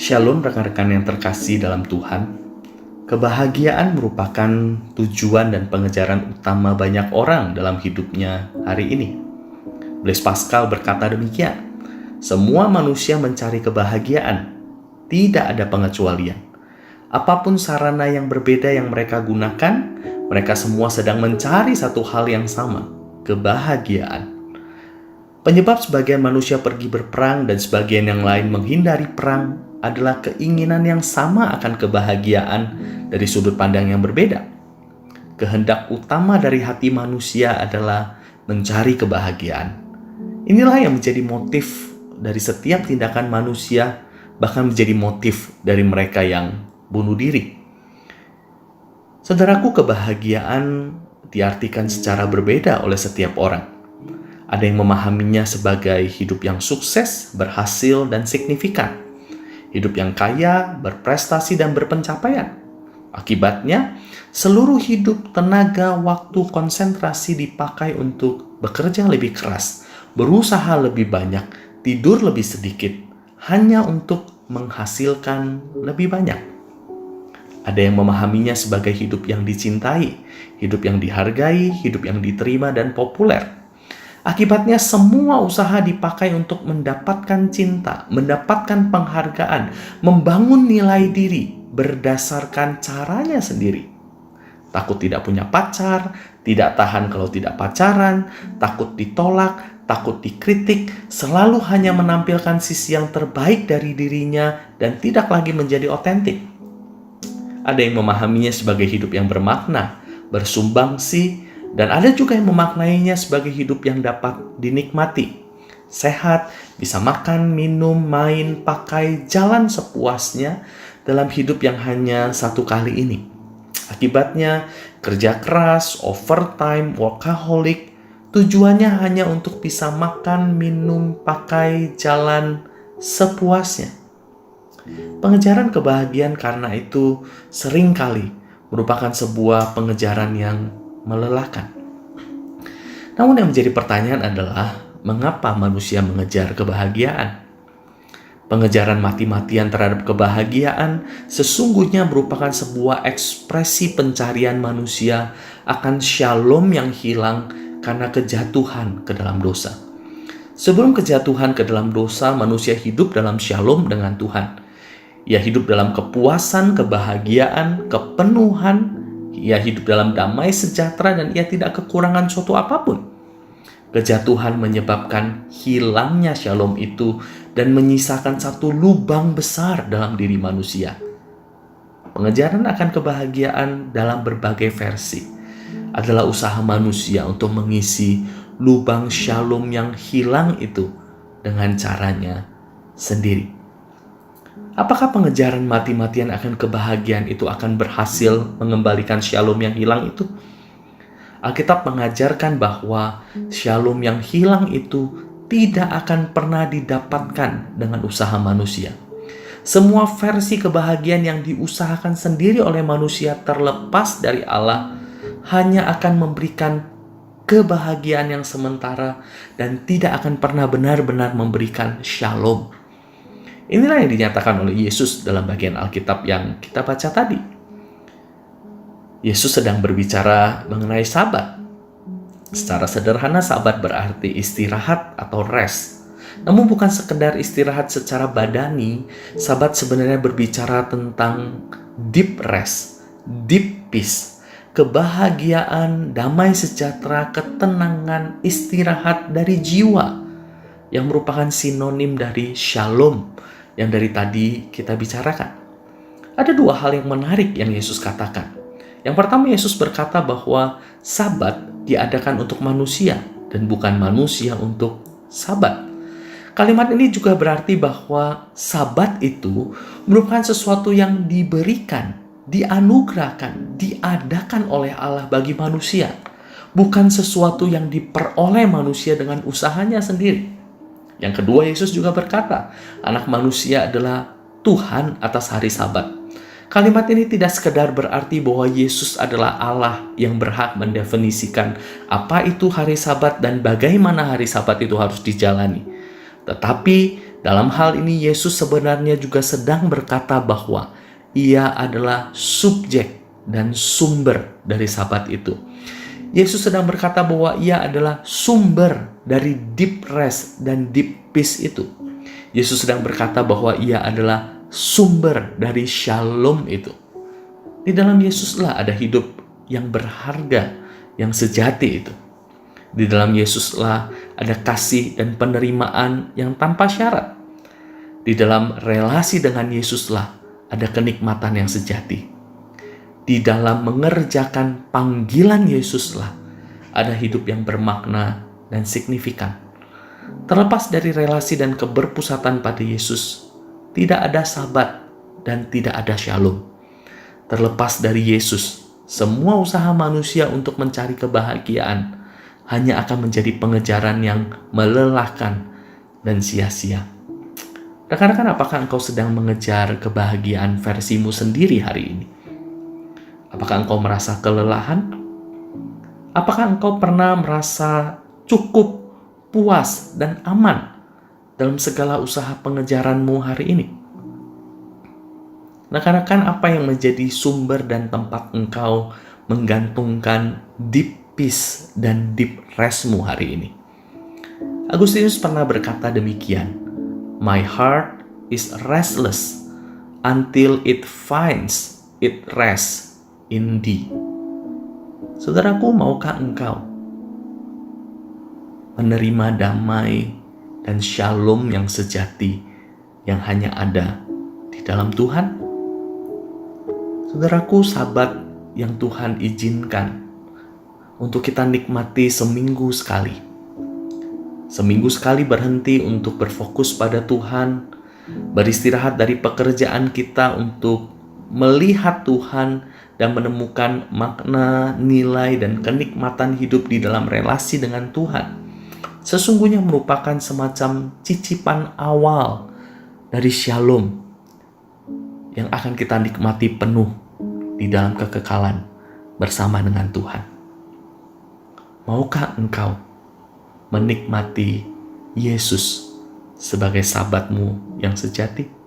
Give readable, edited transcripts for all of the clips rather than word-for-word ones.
Shalom rekan-rekan yang terkasih dalam Tuhan. Kebahagiaan merupakan tujuan dan pengejaran utama banyak orang dalam hidupnya hari ini. Blaise Pascal berkata demikian, semua manusia mencari kebahagiaan, tidak ada pengecualian. Apapun sarana yang berbeda yang mereka gunakan, mereka semua sedang mencari satu hal yang sama, kebahagiaan. Penyebab sebagian manusia pergi berperang dan sebagian yang lain menghindari perang adalah keinginan yang sama akan kebahagiaan dari sudut pandang yang berbeda. Kehendak utama dari hati manusia adalah mencari kebahagiaan. Inilah yang menjadi motif dari setiap tindakan manusia, bahkan menjadi motif dari mereka yang bunuh diri. Saudaraku, kebahagiaan diartikan secara berbeda oleh setiap orang. Ada yang memahaminya sebagai hidup yang sukses, berhasil, dan signifikan. Hidup yang kaya, berprestasi, dan berpencapaian. Akibatnya, seluruh hidup, tenaga, waktu, konsentrasi dipakai untuk bekerja lebih keras, berusaha lebih banyak, tidur lebih sedikit, hanya untuk menghasilkan lebih banyak. Ada yang memahaminya sebagai hidup yang dicintai, hidup yang dihargai, hidup yang diterima dan populer. Akibatnya semua usaha dipakai untuk mendapatkan cinta, mendapatkan penghargaan, membangun nilai diri berdasarkan caranya sendiri. Takut tidak punya pacar, tidak tahan kalau tidak pacaran, takut ditolak, takut dikritik, selalu hanya menampilkan sisi yang terbaik dari dirinya dan tidak lagi menjadi otentik. Ada yang memahaminya sebagai hidup yang bermakna, bersumbangsi, dan ada juga yang memaknainya sebagai hidup yang dapat dinikmati. Sehat, bisa makan, minum, main, pakai, jalan sepuasnya dalam hidup yang hanya satu kali ini. Akibatnya, kerja keras, overtime, workaholic, tujuannya hanya untuk bisa makan, minum, pakai, jalan sepuasnya. Pengejaran kebahagiaan karena itu seringkali merupakan sebuah pengejaran yang melelahkan. Namun yang menjadi pertanyaan adalah, mengapa manusia mengejar kebahagiaan? Pengejaran mati-matian terhadap kebahagiaan sesungguhnya merupakan sebuah ekspresi pencarian manusia akan shalom yang hilang karena kejatuhan ke dalam dosa. Sebelum kejatuhan ke dalam dosa, manusia hidup dalam shalom dengan Tuhan. Ia hidup dalam kepuasan, kebahagiaan, kepenuhan. Ia hidup dalam damai sejahtera dan ia tidak kekurangan suatu apapun. Kejatuhan menyebabkan hilangnya shalom itu dan menyisakan satu lubang besar dalam diri manusia. Pengejaran akan kebahagiaan dalam berbagai versi adalah usaha manusia untuk mengisi lubang shalom yang hilang itu dengan caranya sendiri. Apakah pengejaran mati-matian akan kebahagiaan itu akan berhasil mengembalikan shalom yang hilang itu? Alkitab mengajarkan bahwa shalom yang hilang itu tidak akan pernah didapatkan dengan usaha manusia. Semua versi kebahagiaan yang diusahakan sendiri oleh manusia terlepas dari Allah hanya akan memberikan kebahagiaan yang sementara dan tidak akan pernah benar-benar memberikan shalom. Inilah yang dinyatakan oleh Yesus dalam bagian Alkitab yang kita baca tadi. Yesus sedang berbicara mengenai Sabat. Secara sederhana, Sabat berarti istirahat atau rest. Namun bukan sekedar istirahat secara badani, Sabat sebenarnya berbicara tentang deep rest, deep peace, kebahagiaan, damai sejahtera, ketenangan, istirahat dari jiwa, yang merupakan sinonim dari shalom yang dari tadi kita bicarakan. Ada dua hal yang menarik yang Yesus katakan. Yang pertama, Yesus berkata bahwa Sabat diadakan untuk manusia dan bukan manusia untuk Sabat. Kalimat ini juga berarti bahwa Sabat itu merupakan sesuatu yang diberikan, dianugerahkan, diadakan oleh Allah bagi manusia, bukan sesuatu yang diperoleh manusia dengan usahanya sendiri. Yang kedua, Yesus juga berkata, anak manusia adalah Tuhan atas hari Sabat. Kalimat ini tidak sekedar berarti bahwa Yesus adalah Allah yang berhak mendefinisikan apa itu hari Sabat dan bagaimana hari Sabat itu harus dijalani. Tetapi Dalam hal ini Yesus sebenarnya juga sedang berkata bahwa ia adalah subjek dan sumber dari Sabat itu. Yesus sedang berkata bahwa ia adalah sumber dari deep rest dan deep peace itu. Yesus sedang berkata bahwa ia adalah sumber dari shalom itu. Di dalam Yesuslah ada hidup yang berharga, yang sejati itu. Di dalam Yesuslah ada kasih dan penerimaan yang tanpa syarat. Di dalam relasi dengan Yesuslah ada kenikmatan yang sejati. Di dalam mengerjakan panggilan Yesuslah ada hidup yang bermakna dan signifikan. Terlepas dari relasi dan keberpusatan pada Yesus, tidak ada Sabat dan tidak ada shalom. Terlepas dari Yesus, semua usaha manusia untuk mencari kebahagiaan hanya akan menjadi pengejaran yang melelahkan dan sia-sia. Rekan-rekan, apakah engkau sedang mengejar kebahagiaan versimu sendiri hari ini? Apakah engkau merasa kelelahan? Apakah engkau pernah merasa cukup, puas, dan aman dalam segala usaha pengejaranmu hari ini? Rekan-rekan, apa yang menjadi sumber dan tempat engkau menggantungkan deep peace dan deep restmu hari ini? Agustinus pernah berkata demikian, "My heart is restless until it finds its rest in thee." Saudaraku, maukah engkau menerima damai dan shalom yang sejati yang hanya ada di dalam Tuhan? Saudaraku, Sabat yang Tuhan izinkan untuk kita nikmati seminggu sekali. Seminggu sekali berhenti untuk berfokus pada Tuhan, beristirahat dari pekerjaan kita untuk melihat Tuhan dan menemukan makna, nilai, dan kenikmatan hidup di dalam relasi dengan Tuhan. Sesungguhnya merupakan semacam cicipan awal dari shalom yang akan kita nikmati penuh di dalam kekekalan bersama dengan Tuhan. Maukah engkau menikmati Yesus sebagai Sabatmu yang sejati?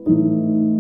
you.